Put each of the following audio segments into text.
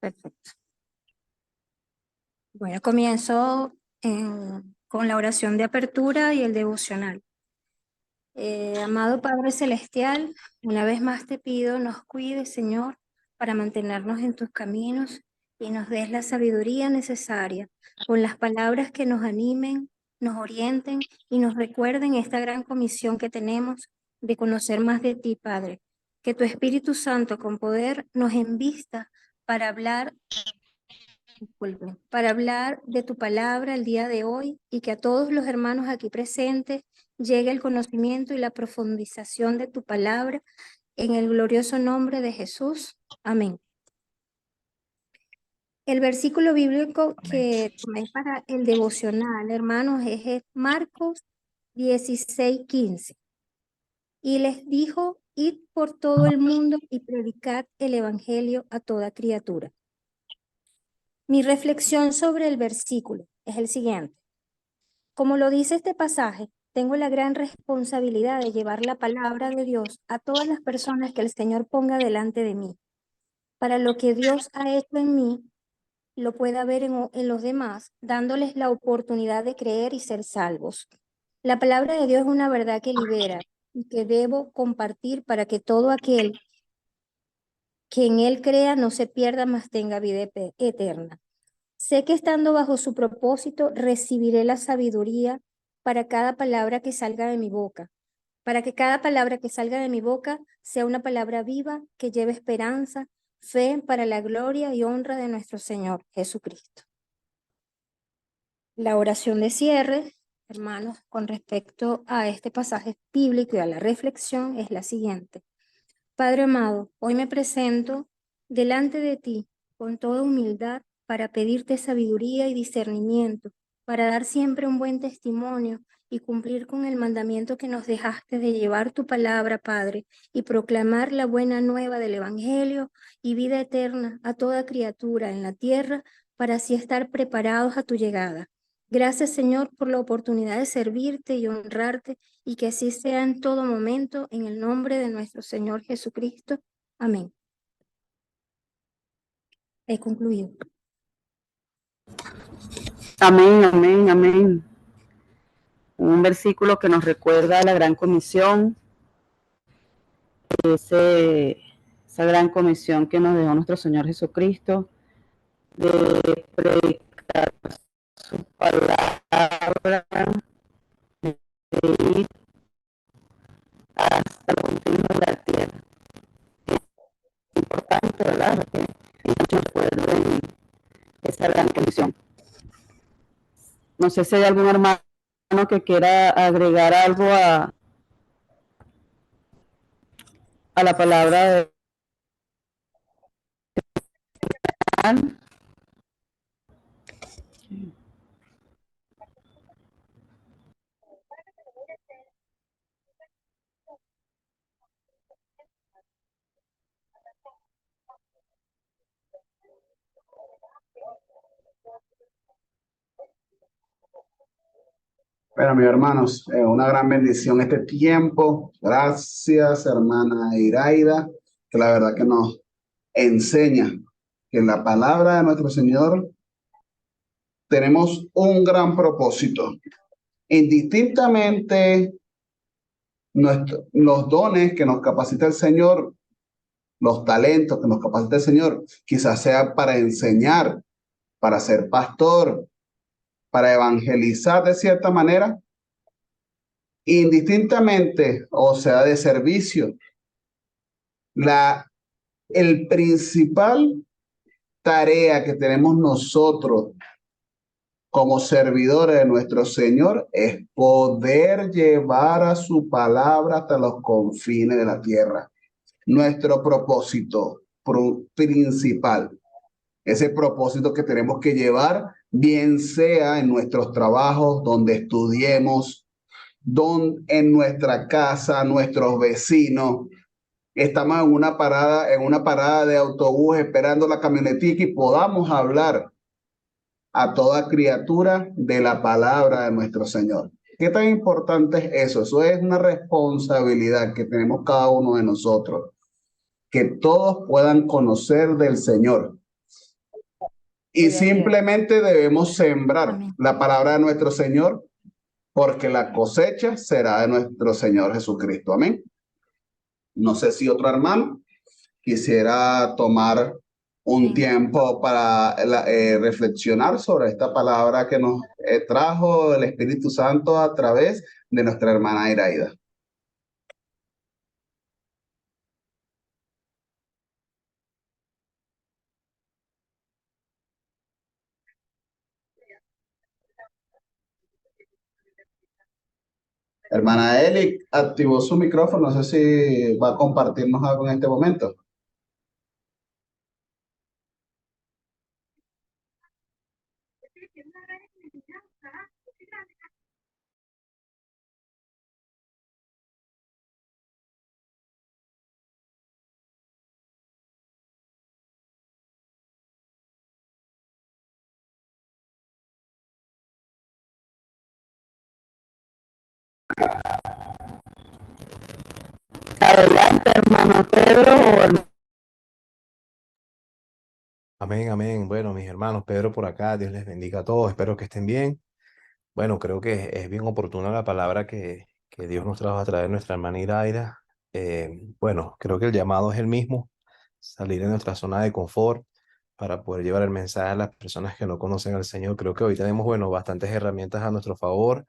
Perfecto. Bueno, comienzo con la oración de apertura y el devocional. Amado Padre Celestial, una vez más te pido, nos cuides, Señor, para mantenernos en tus caminos y nos des la sabiduría necesaria, con las palabras que nos animen, nos orienten y nos recuerden esta gran comisión que tenemos de conocer más de ti, Padre. Que tu Espíritu Santo con poder nos envista para hablar, disculpen, para hablar de tu palabra el día de hoy y que a todos los hermanos aquí presentes llegue el conocimiento y la profundización de tu palabra en el glorioso nombre de Jesús. Amén. El versículo bíblico que tomé para el devocional, hermanos, es Marcos 16:15. Y les dijo, id por todo el mundo y predicad el evangelio a toda criatura. Mi reflexión sobre el versículo es el siguiente. Como lo dice este pasaje, tengo la gran responsabilidad de llevar la palabra de Dios a todas las personas que el Señor ponga delante de mí, para lo que Dios ha hecho en mí, lo pueda ver en los demás, dándoles la oportunidad de creer y ser salvos. La palabra de Dios es una verdad que libera y que debo compartir para que todo aquel que en Él crea no se pierda, mas tenga vida eterna. Sé que estando bajo su propósito recibiré la sabiduría para cada palabra que salga de mi boca, para que cada palabra que salga de mi boca sea una palabra viva que lleve esperanza, fe para la gloria y honra de nuestro Señor Jesucristo. La oración de cierre, hermanos, con respecto a este pasaje bíblico y a la reflexión es la siguiente. Padre amado, hoy me presento delante de ti con toda humildad para pedirte sabiduría y discernimiento, para dar siempre un buen testimonio y cumplir con el mandamiento que nos dejaste de llevar tu palabra, Padre, y proclamar la buena nueva del Evangelio y vida eterna a toda criatura en la tierra, para así estar preparados a tu llegada. Gracias, Señor, por la oportunidad de servirte y honrarte, y que así sea en todo momento, en el nombre de nuestro Señor Jesucristo. Amén. He concluido. Amén, amén, amén. Un versículo que nos recuerda la gran comisión, esa gran comisión que nos dejó nuestro Señor Jesucristo, de predicar su palabra, de ir hasta los confines de la tierra. Es importante, ¿verdad?, que muchos recuerden esa gran comisión. No sé si hay algún hermano que quiera agregar algo a la palabra de Juan. Bueno, mis hermanos, una gran bendición este tiempo. Gracias, hermana Iraida, que la verdad que nos enseña que en la palabra de nuestro Señor tenemos un gran propósito. Indistintamente, los dones que nos capacita el Señor, los talentos que nos capacita el Señor, quizás sea para enseñar, para ser pastor, para evangelizar de cierta manera, indistintamente, o sea, de servicio, el principal tarea que tenemos nosotros como servidores de nuestro Señor es poder llevar a su palabra hasta los confines de la tierra. Nuestro propósito principal, ese propósito que tenemos que llevar, bien sea en nuestros trabajos, donde estudiemos, en nuestra casa, nuestros vecinos. Estamos en una parada de autobús esperando la camionetica y podamos hablar a toda criatura de la palabra de nuestro Señor. ¿Qué tan importante es eso? Eso es una responsabilidad que tenemos cada uno de nosotros. que todos puedan conocer del Señor. Y simplemente debemos sembrar Amén. la palabra de nuestro Señor, porque la cosecha será de nuestro Señor Jesucristo. Amén. No sé si otro hermano quisiera tomar un tiempo para reflexionar sobre esta palabra que nos trajo el Espíritu Santo a través de nuestra hermana Iraida. Hermana Eli activó su micrófono, no sé si va a compartirnos algo en este momento. Adelante, hermano Pedro. Amén, amén. Bueno, mis hermanos, Pedro por acá, Dios les bendiga a todos, espero que estén bien. Bueno, creo que es bien oportuna la palabra que Dios nos trajo a través de nuestra hermana Iraida. Bueno, creo que el llamado es el mismo, salir de nuestra zona de confort para poder llevar el mensaje a las personas que no conocen al Señor. Creo que hoy tenemos, bueno, bastantes herramientas a nuestro favor,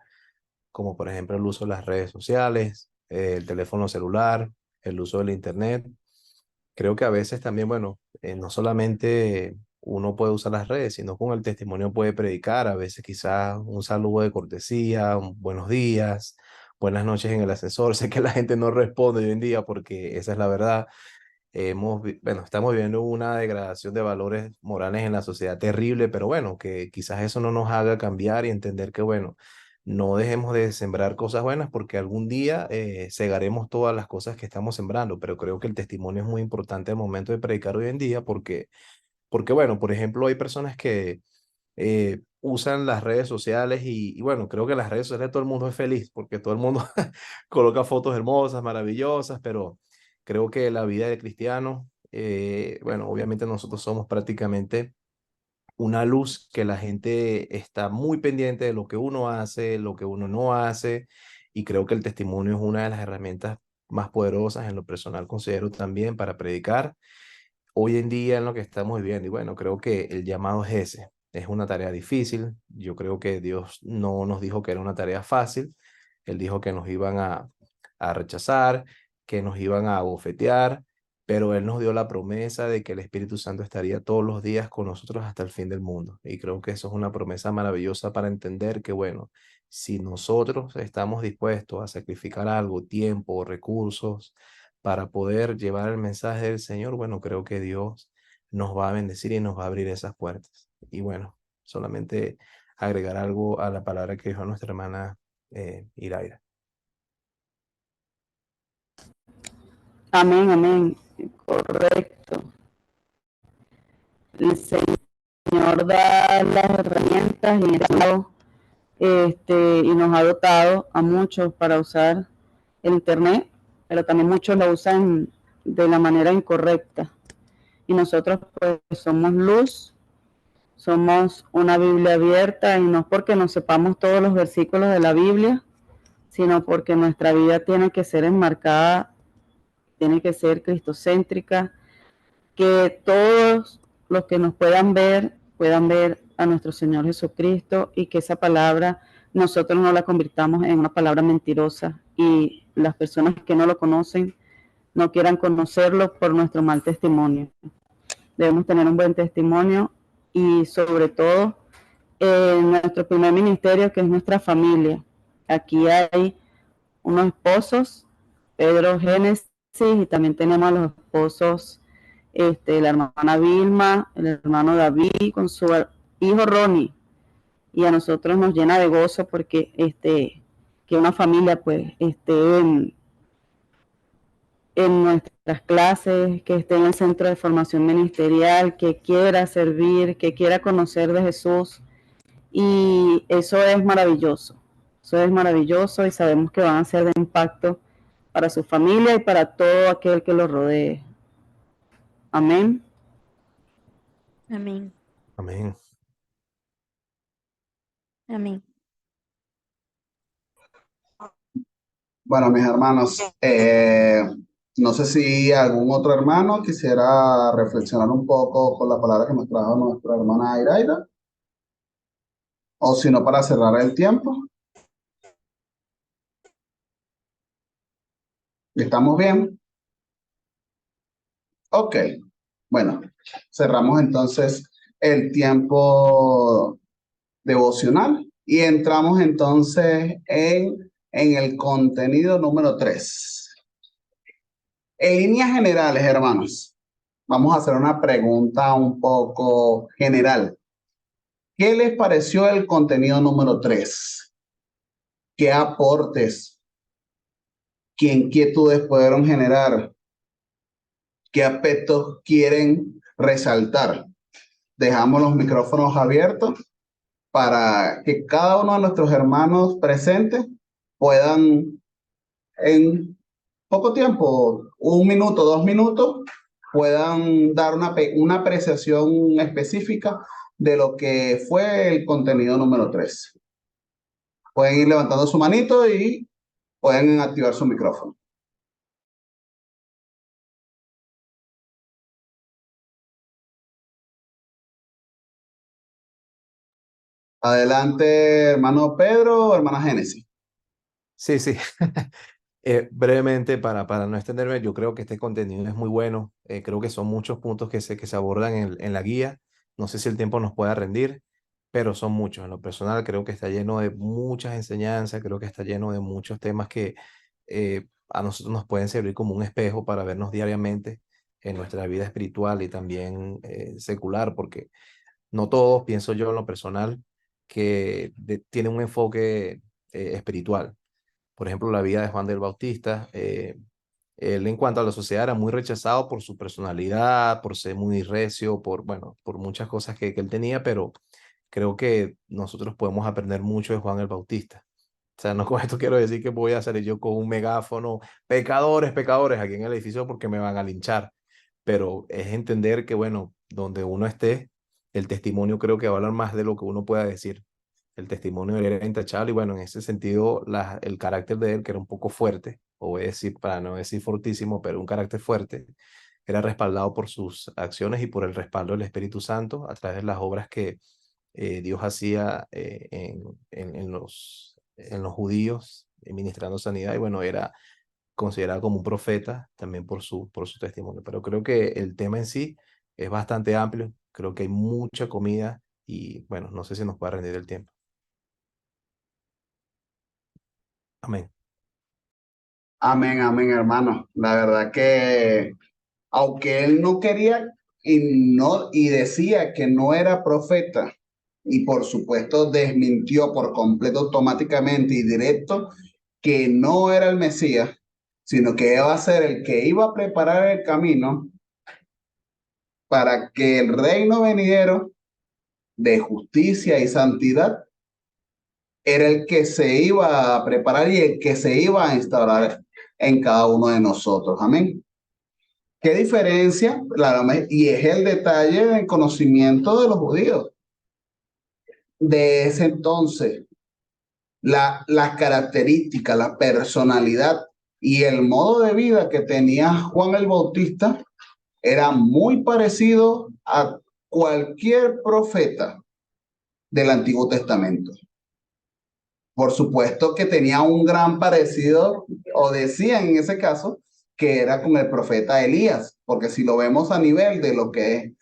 como por ejemplo el uso de las redes sociales, el teléfono celular, el uso del internet. Creo que a veces también, bueno, no solamente uno puede usar las redes, sino con el testimonio puede predicar. A veces quizás un saludo de cortesía, un buenos días, buenas noches en el ascensor. Sé que la gente no responde hoy en día porque esa es la verdad. Bueno, estamos viviendo una degradación de valores morales en la sociedad terrible, pero bueno, que quizás eso no nos haga cambiar y entender que, bueno, no dejemos de sembrar cosas buenas porque algún día segaremos todas las cosas que estamos sembrando, pero creo que el testimonio es muy importante al momento de predicar hoy en día porque bueno, por ejemplo, hay personas que usan las redes sociales y bueno, creo que en las redes sociales todo el mundo es feliz porque todo el mundo coloca fotos hermosas, maravillosas, pero creo que la vida de cristiano, bueno, obviamente nosotros somos prácticamente una luz que la gente está muy pendiente de lo que uno hace, lo que uno no hace, y creo que el testimonio es una de las herramientas más poderosas en lo personal, considero también para predicar hoy en día en lo que estamos viviendo. Y bueno, creo que el llamado es ese. Es una tarea difícil. Yo creo que Dios no nos dijo que era una tarea fácil. Él dijo que nos iban a rechazar, que nos iban a bofetear, pero Él nos dio la promesa de que el Espíritu Santo estaría todos los días con nosotros hasta el fin del mundo. Y creo que eso es una promesa maravillosa para entender que, bueno, si nosotros estamos dispuestos a sacrificar algo, tiempo, recursos, para poder llevar el mensaje del Señor, bueno, creo que Dios nos va a bendecir y nos va a abrir esas puertas. Y bueno, solamente agregar algo a la palabra que dijo nuestra hermana Iraida. Amén, amén. Correcto. El Señor da las herramientas y nos ha dotado a muchos para usar el Internet, pero también muchos lo usan de la manera incorrecta. Y nosotros pues somos luz, somos una Biblia abierta, y no porque nos sepamos todos los versículos de la Biblia, sino porque nuestra vida tiene que ser enmarcada, tiene que ser cristocéntrica, que todos los que nos puedan ver a nuestro Señor Jesucristo, y que esa palabra nosotros no la convirtamos en una palabra mentirosa y las personas que no lo conocen no quieran conocerlo por nuestro mal testimonio. Debemos tener un buen testimonio y sobre todo nuestro primer ministerio, que es nuestra familia. Aquí hay unos esposos, Pedro Génesis, y también tenemos a los esposos, la hermana Vilma, el hermano David con su hijo Ronnie, y a nosotros nos llena de gozo porque que una familia pues esté en nuestras clases, que esté en el centro de formación ministerial, que quiera servir, que quiera conocer de Jesús, y eso es maravilloso. Eso es maravilloso y sabemos que van a ser de impacto para su familia y para todo aquel que lo rodee. Amén. Amén. Amén. Amén. Bueno, mis hermanos, no sé si algún otro hermano quisiera reflexionar un poco con la palabra que nos trajo nuestra hermana Airaida, o si no, para cerrar el tiempo. ¿Estamos bien? Ok, bueno, cerramos entonces el tiempo devocional y entramos entonces en el contenido número 3. En líneas generales, hermanos, vamos a hacer una pregunta un poco general. ¿Qué les pareció el contenido número 3? ¿Qué aportes, qué inquietudes pudieron generar? ¿Qué aspectos quieren resaltar? Dejamos los micrófonos abiertos para que cada uno de nuestros hermanos presentes puedan en poco tiempo, 1 minuto, 2 minutos, puedan dar una apreciación específica de lo que fue el contenido número 3. Pueden ir levantando su manito y pueden activar su micrófono. Adelante, hermano Pedro, hermana Génesis. Sí, sí. Brevemente, para no extenderme, yo creo que este contenido es muy bueno. Creo que son muchos puntos que se abordan en la guía. No sé si el tiempo nos pueda rendir, pero son muchos. En lo personal, creo que está lleno de muchas enseñanzas, creo que está lleno de muchos temas que a nosotros nos pueden servir como un espejo para vernos diariamente en nuestra vida espiritual y también secular, porque no todos, pienso yo en lo personal, que tienen un enfoque espiritual. Por ejemplo, la vida de Juan del Bautista. Él en cuanto a la sociedad era muy rechazado por su personalidad, por ser muy recio, bueno, por muchas cosas que él tenía, pero creo que nosotros podemos aprender mucho de Juan el Bautista. O sea, no con esto quiero decir que voy a salir yo con un megáfono, pecadores, pecadores, aquí en el edificio porque me van a linchar, pero es entender que, bueno, donde uno esté, el testimonio creo que va a hablar más de lo que uno pueda decir. El testimonio de él era intachable y bueno, en ese sentido, el carácter de él, que era un poco fuerte, o voy a decir, para no decir fortísimo, pero un carácter fuerte, era respaldado por sus acciones y por el respaldo del Espíritu Santo a través de las obras que Dios hacía en los judíos, ministrando sanidad, y bueno, era considerado como un profeta también por su testimonio. Pero creo que el tema en sí es bastante amplio, creo que hay mucha comida y bueno, no sé si nos puede rendir el tiempo. Amén. Amén, amén, hermano. La verdad que aunque él no quería y decía que no era profeta, y por supuesto desmintió por completo automáticamente y directo que no era el Mesías, sino que iba a ser el que iba a preparar el camino para que el reino venidero de justicia y santidad era el que se iba a preparar y el que se iba a instaurar en cada uno de nosotros. Amén. ¿Qué diferencia? Y es el detalle del conocimiento de los judíos de ese entonces, las características, la personalidad y el modo de vida que tenía Juan el Bautista era muy parecido a cualquier profeta del Antiguo Testamento. Por supuesto que tenía un gran parecido, o decían en ese caso, que era con el profeta Elías, porque si lo vemos a nivel de lo que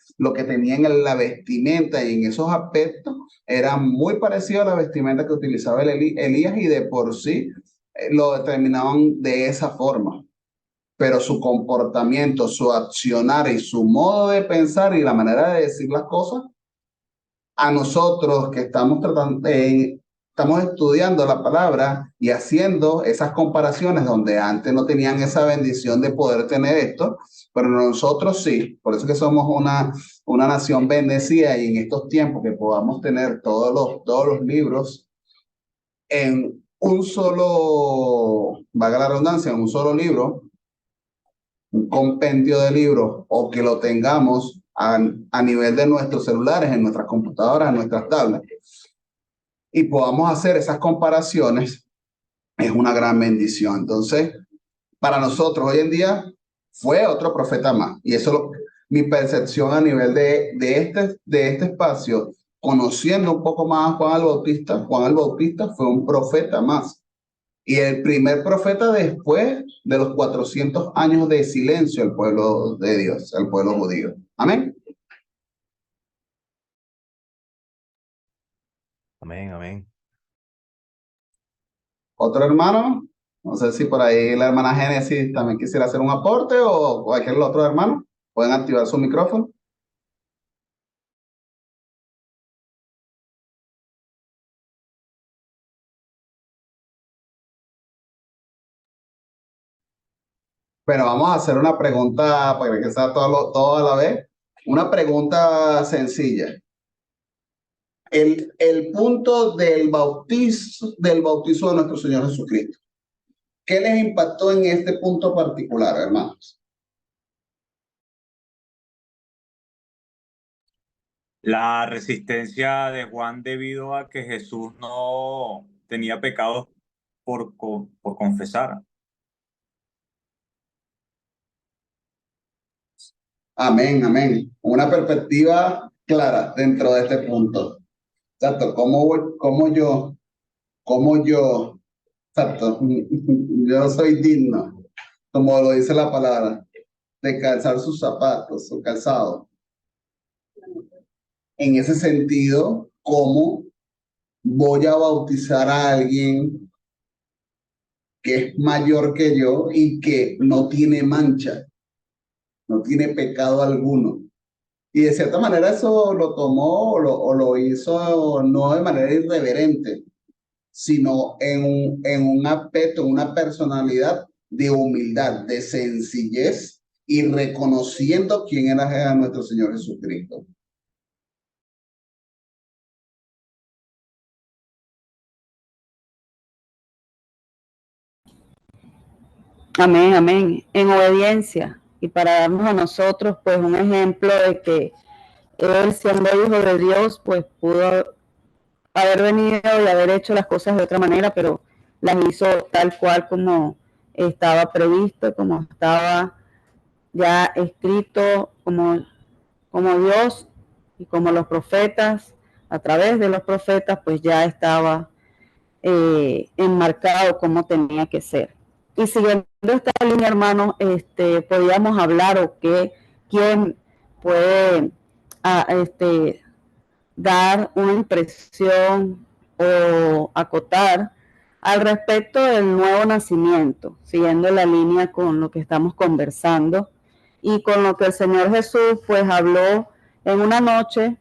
tenía en la vestimenta y en esos aspectos, era muy parecido a la vestimenta que utilizaba Elías y de por sí lo determinaban de esa forma. Pero su comportamiento, su accionar y su modo de pensar y la manera de decir las cosas a nosotros que estamos estudiando la palabra y haciendo esas comparaciones donde antes no tenían esa bendición de poder tener esto, pero nosotros sí, por eso que somos una nación bendecida y en estos tiempos que podamos tener todos los libros en un solo, valga la redundancia, en un solo libro, un compendio de libros o que lo tengamos a nivel de nuestros celulares, en nuestras computadoras, en nuestras tablas, y podamos hacer esas comparaciones, es una gran bendición. Entonces, para nosotros hoy en día fue otro profeta más. Y eso es mi percepción a nivel de este espacio, conociendo un poco más a Juan el Bautista. Juan el Bautista fue un profeta más. Y el primer profeta después de los 400 años de silencio del pueblo de Dios, el pueblo judío. Amén. Amén, amén. Otro hermano, no sé si por ahí la hermana Génesis también quisiera hacer un aporte o cualquier otro hermano. Pueden activar su micrófono. Bueno, vamos a hacer una pregunta para que sea todo a la vez. Una pregunta sencilla. El punto del bautizo de nuestro Señor Jesucristo. ¿Qué les impactó en este punto particular, hermanos? La resistencia de Juan debido a que Jesús no tenía pecados por confesar. Amén, amén. Una perspectiva clara dentro de este punto. Exacto, cómo yo, exacto, yo no soy digno, como lo dice la palabra, de calzar sus zapatos, su calzado. En ese sentido, ¿cómo voy a bautizar a alguien que es mayor que yo y que no tiene mancha, no tiene pecado alguno? Y de cierta manera eso lo tomó o lo hizo no de manera irreverente, sino en un aspecto, una personalidad de humildad, de sencillez y reconociendo quién era nuestro Señor Jesucristo. Amén, amén. En obediencia. Y para darnos a nosotros, pues, un ejemplo de que él, siendo hijo de Dios, pues pudo haber venido y haber hecho las cosas de otra manera, pero las hizo tal cual como estaba previsto, como estaba ya escrito, como Dios y como los profetas, a través de los profetas, pues ya estaba enmarcado como tenía que ser. Y siguiendo esta línea, hermanos, podíamos hablar o quién puede dar una impresión o acotar al respecto del nuevo nacimiento, siguiendo la línea con lo que estamos conversando y con lo que el Señor Jesús pues habló en una noche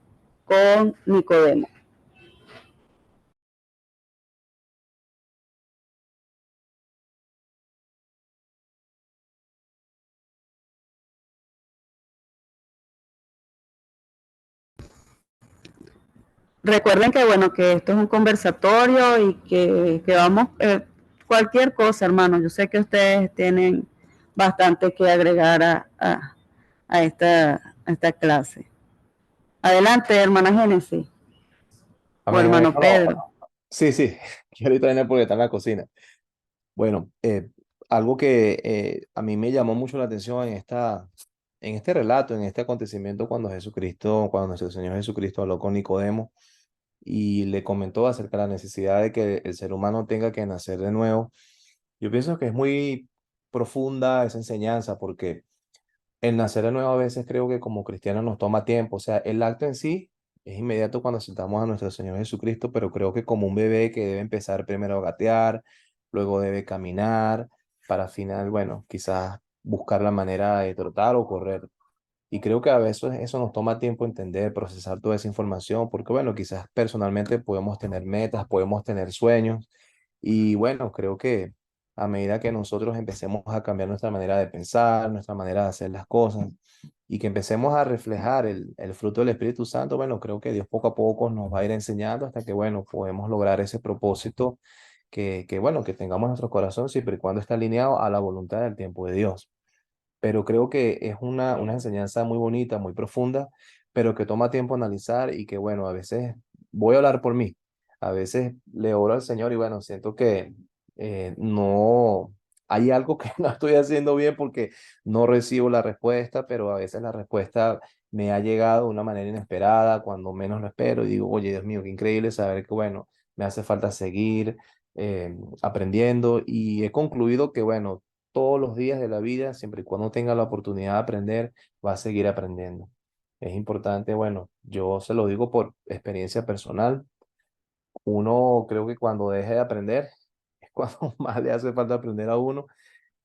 con Nicodemo. Recuerden que bueno, que esto es un conversatorio y que vamos, cualquier cosa, hermanos. Yo sé que ustedes tienen bastante que agregar a esta clase. Adelante, hermana Génesis, o Amén, amén. hermano No, no. Pedro. Sí, sí, que ahorita viene porque está en la cocina. Bueno, algo que a mí me llamó mucho la atención en este relato, en este acontecimiento cuando nuestro Señor Jesucristo habló con Nicodemo y le comentó acerca de la necesidad de que el ser humano tenga que nacer de nuevo. Yo pienso que es muy profunda esa enseñanza porque el nacer de nuevo a veces creo que como cristianos nos toma tiempo. O sea, el acto en sí es inmediato cuando aceptamos a nuestro Señor Jesucristo, pero creo que como un bebé que debe empezar primero a gatear, luego debe caminar, para al final, bueno, quizás buscar la manera de trotar o correr. Y creo que a veces eso nos toma tiempo entender, procesar toda esa información, porque bueno, quizás personalmente podemos tener metas, podemos tener sueños, y bueno, creo que a medida que nosotros empecemos a cambiar nuestra manera de pensar, nuestra manera de hacer las cosas, y que empecemos a reflejar el fruto del Espíritu Santo, bueno, creo que Dios poco a poco nos va a ir enseñando hasta que, bueno, podemos lograr ese propósito bueno, que tengamos nuestro corazón siempre y cuando está alineado a la voluntad del tiempo de Dios. pero creo que es una enseñanza muy bonita, muy profunda, pero que toma tiempo analizar y que, bueno, a veces voy a hablar por mí, a veces le oro al Señor y, bueno, siento que no, hay algo que no estoy haciendo bien porque no recibo la respuesta, pero a veces la respuesta me ha llegado de una manera inesperada, cuando menos lo espero, y digo, oye, Dios mío, qué increíble saber que, bueno, me hace falta seguir aprendiendo, y he concluido que, bueno, todos los días de la vida, siempre y cuando tenga la oportunidad de aprender, va a seguir aprendiendo. Es importante, bueno, yo se lo digo por experiencia personal, uno creo que cuando deje de aprender es cuando más le hace falta aprender a uno.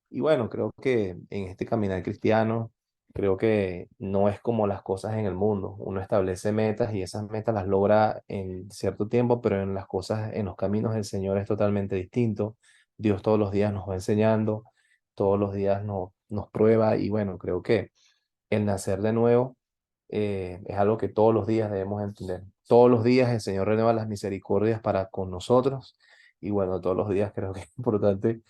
Y bueno, creo que en este caminar cristiano, creo que no es como las cosas en el mundo. Uno establece metas y esas metas las logra en cierto tiempo, pero en las cosas, en los caminos del Señor es totalmente distinto. Dios todos los días nos va enseñando, todos los días nos prueba, y bueno, creo que el nacer de nuevo es algo que todos los días debemos entender. Todos los días el Señor renueva las misericordias para con nosotros, y bueno, todos los días creo que es importante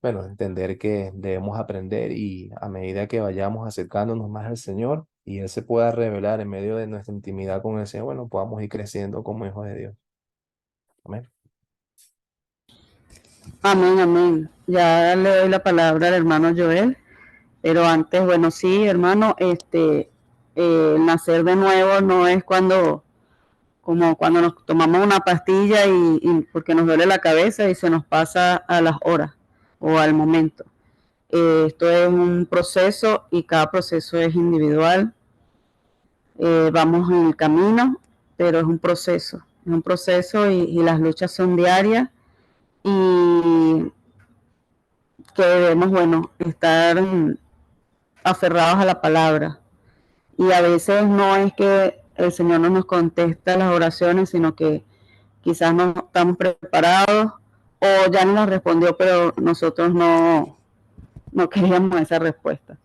bueno, entender que debemos aprender, y a medida que vayamos acercándonos más al Señor y Él se pueda revelar en medio de nuestra intimidad con el Señor, bueno, podamos ir creciendo como hijos de Dios. Amén. Amén, amén. Ya le doy la palabra al hermano Joel, pero antes, bueno, sí, hermano, nacer de nuevo no es como cuando nos tomamos una pastilla y porque nos duele la cabeza y se nos pasa a las horas o al momento. Esto es un proceso y cada proceso es individual. Vamos en el camino, pero es un proceso y las luchas son diarias, y que debemos, bueno, estar aferrados a la palabra. Y a veces no es que el Señor no nos contesta las oraciones, sino que quizás no estamos preparados o ya nos respondió, pero nosotros no queríamos esa respuesta.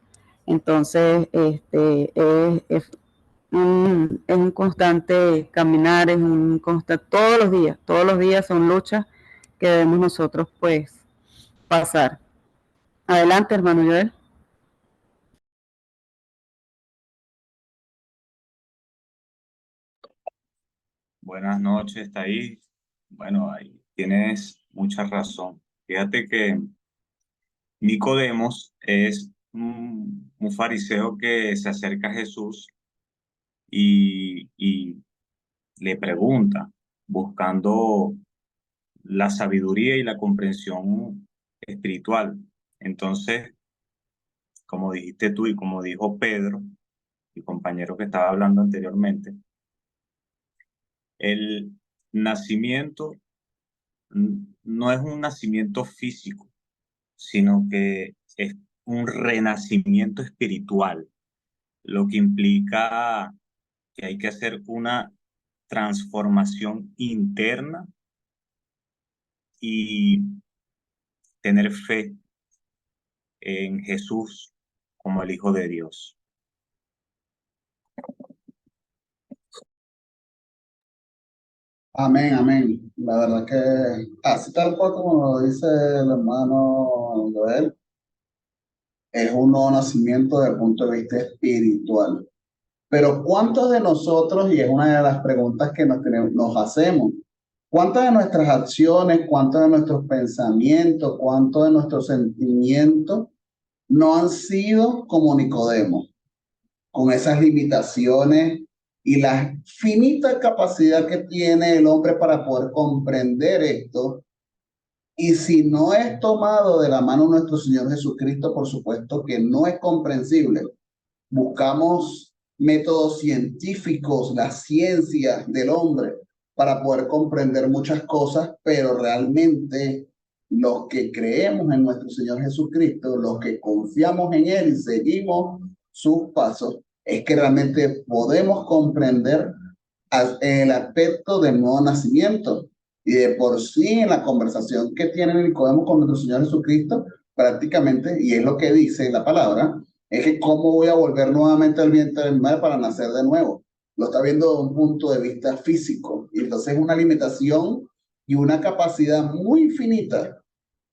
Entonces, es un constante caminar, es un constante, todos los días son luchas que debemos nosotros pues pasar. Adelante, hermano Joel. Buenas noches, Thaís. Bueno, ahí tienes mucha razón. Fíjate que Nicodemos es un fariseo que se acerca a Jesús y le pregunta, buscando la sabiduría y la comprensión espiritual. Entonces, como dijiste tú y como dijo Pedro, el compañero que estaba hablando anteriormente, el nacimiento no es un nacimiento físico, sino que es un renacimiento espiritual, lo que implica que hay que hacer una transformación interna y tener fe en Jesús como el Hijo de Dios. Amén, amén. La verdad que así tal cual como lo dice el hermano Joel, es un nuevo nacimiento desde el punto de vista espiritual. Pero ¿cuántos de nosotros, y es una de las preguntas que nos hacemos, cuántas de nuestras acciones, cuántos de nuestros pensamientos, cuántos de nuestros sentimientos no han sido como Nicodemo, con esas limitaciones y la finita capacidad que tiene el hombre para poder comprender esto? Y si no es tomado de la mano de nuestro Señor Jesucristo, por supuesto que no es comprensible. Buscamos métodos científicos, la ciencia del hombre, para poder comprender muchas cosas, pero realmente los que creemos en nuestro Señor Jesucristo, los que confiamos en Él y seguimos sus pasos, es que realmente podemos comprender el aspecto del nuevo nacimiento. Y de por sí, en la conversación que tiene Nicodemo con nuestro Señor Jesucristo, prácticamente, y es lo que dice la palabra, es que cómo voy a volver nuevamente al vientre de mi madre para nacer de nuevo. Lo está viendo desde un punto de vista físico. Y entonces es una limitación y una capacidad muy finita,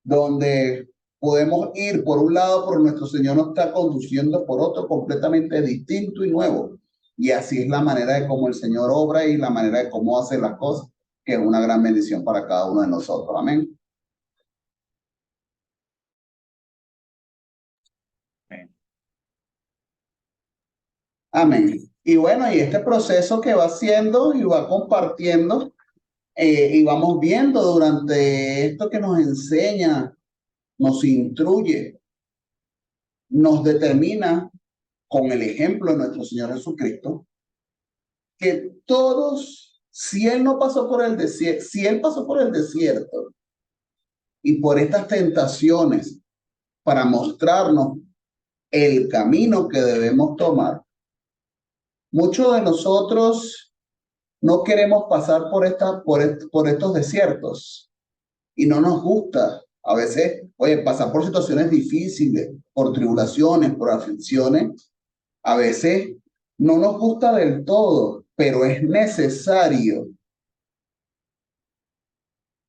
donde Podemos ir por un lado, pero nuestro Señor nos está conduciendo por otro completamente distinto y nuevo. Y así es la manera de cómo el Señor obra y la manera de cómo hace las cosas, que es una gran bendición para cada uno de nosotros. Amén. Amén. Y bueno, y este proceso que va haciendo y va compartiendo, y vamos viendo durante esto que nos enseña, nos instruye, nos determina con el ejemplo de nuestro Señor Jesucristo, que todos, si Él no pasó por el desierto, si Él pasó por el desierto y por estas tentaciones para mostrarnos el camino que debemos tomar, muchos de nosotros no queremos pasar por estos desiertos y no nos gusta. A veces, oye, pasar por situaciones difíciles, por tribulaciones, por aflicciones, a veces no nos gusta del todo, pero es necesario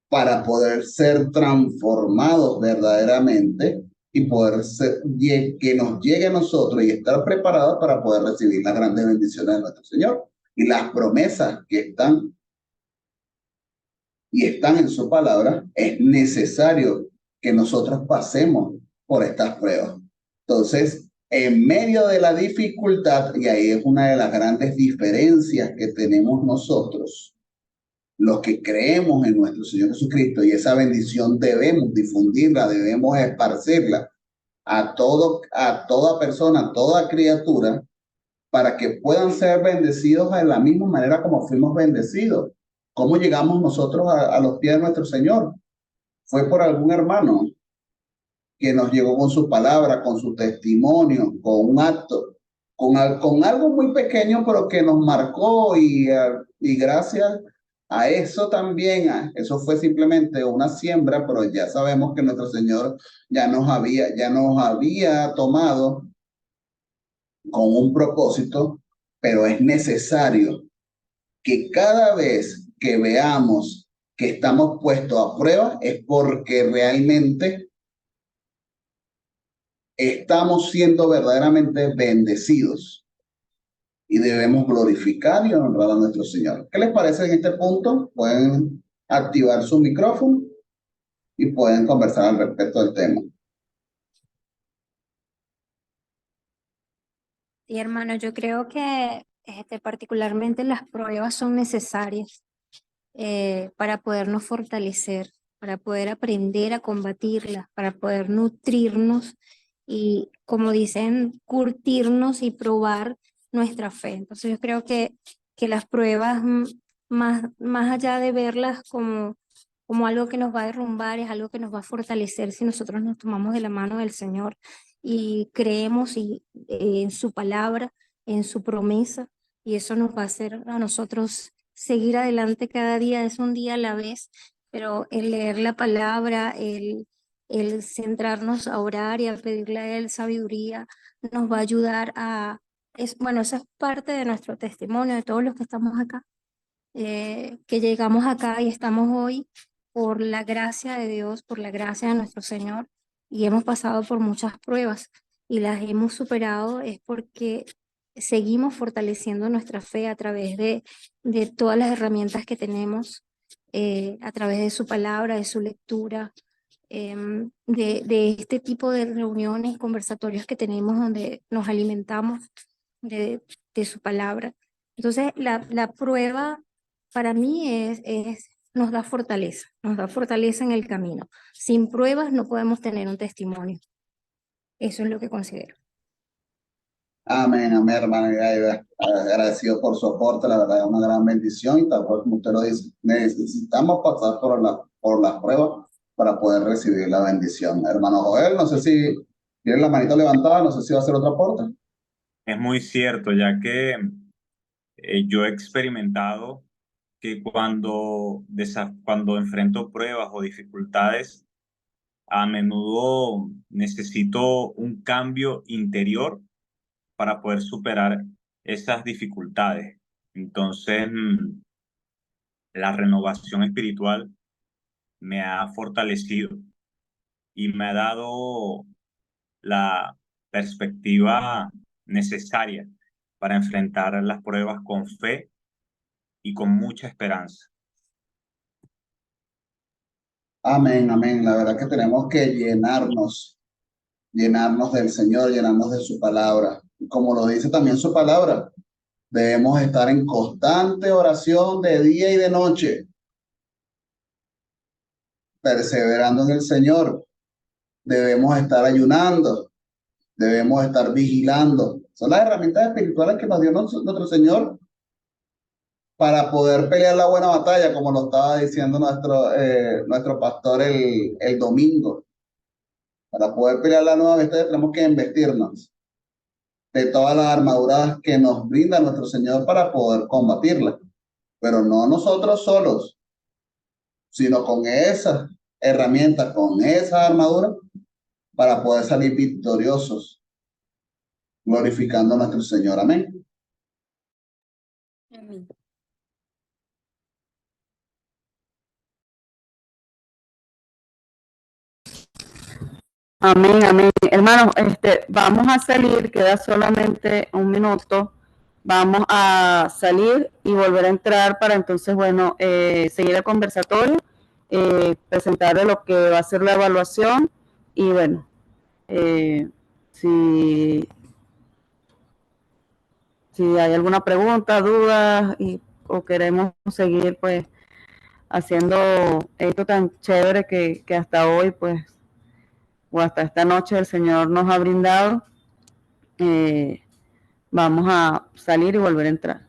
para poder ser transformados verdaderamente y poder que nos llegue a nosotros y estar preparados para poder recibir las grandes bendiciones de nuestro Señor y las promesas que están en su palabra. Es necesario que nosotros pasemos por estas pruebas. Entonces, en medio de la dificultad, y ahí es una de las grandes diferencias que tenemos nosotros, los que creemos en nuestro Señor Jesucristo, y esa bendición debemos difundirla, debemos esparcirla a toda persona, a toda criatura, para que puedan ser bendecidos de la misma manera como fuimos bendecidos. ¿Cómo llegamos nosotros a los pies de nuestro Señor? Fue por algún hermano que nos llegó con su palabra, con su testimonio, con un acto, con algo muy pequeño, pero que nos marcó y gracias a eso también, eso fue simplemente una siembra, pero ya sabemos que nuestro Señor ya nos había tomado con un propósito, pero es necesario que cada vez que veamos que estamos puestos a prueba es porque realmente estamos siendo verdaderamente bendecidos y debemos glorificar y honrar a nuestro Señor. ¿Qué les parece en este punto? Pueden activar su micrófono y pueden conversar al respecto del tema. Sí, hermano, yo creo que particularmente las pruebas son necesarias para podernos fortalecer, para poder aprender a combatirlas, para poder nutrirnos y, como dicen, curtirnos y probar nuestra fe. Entonces yo creo que las pruebas, más allá de verlas como algo que nos va a derrumbar, es algo que nos va a fortalecer si nosotros nos tomamos de la mano del Señor y creemos en su palabra, en su promesa, y eso nos va a hacer a nosotros seguir adelante cada día. Es un día a la vez, pero el leer la palabra, el centrarnos a orar y a pedirle a Él sabiduría, nos va a ayudar bueno, eso es parte de nuestro testimonio, de todos los que estamos acá, que llegamos acá y estamos hoy por la gracia de Dios, por la gracia de nuestro Señor, y hemos pasado por muchas pruebas y las hemos superado, es porque seguimos fortaleciendo nuestra fe a través de todas las herramientas que tenemos, a través de su palabra, de su lectura, de este tipo de reuniones, conversatorios que tenemos donde nos alimentamos de su palabra. Entonces, la prueba para mí nos da fortaleza en el camino. Sin pruebas no podemos tener un testimonio. Eso es lo que considero. Amén, amén, hermana Gaida. Agradecido por su aporte, la verdad es una gran bendición y tal cual como usted lo dice, necesitamos pasar por las pruebas para poder recibir la bendición. Hermano Joel, no sé si tiene la manita levantada, no sé si va a hacer otro aporte. Es muy cierto, ya que yo he experimentado que cuando enfrento pruebas o dificultades, a menudo necesito un cambio interior para poder superar esas dificultades. Entonces, la renovación espiritual me ha fortalecido y me ha dado la perspectiva necesaria para enfrentar las pruebas con fe y con mucha esperanza. Amén, amén. La verdad que tenemos que llenarnos del Señor, llenarnos de su palabra. Como lo dice también su palabra, debemos estar en constante oración de día y de noche, perseverando en el Señor. Debemos estar ayunando, debemos estar vigilando. Son las herramientas espirituales que nos dio nuestro Señor para poder pelear la buena batalla, como lo estaba diciendo nuestro pastor el domingo. Para poder pelear la nueva batalla tenemos que investirnos de todas las armaduras que nos brinda nuestro Señor para poder combatirla. Pero no nosotros solos, sino con esas herramientas, con esa armadura, para poder salir victoriosos, glorificando a nuestro Señor. Amén. Amén. Amén, amén. Hermanos, vamos a salir, queda solamente un minuto. Vamos a salir y volver a entrar para entonces, bueno, seguir el conversatorio, presentarle lo que va a ser la evaluación y bueno, si hay alguna pregunta, duda o queremos seguir pues haciendo esto tan chévere que hasta hoy pues o hasta esta noche el Señor nos ha brindado, vamos a salir y volver a entrar.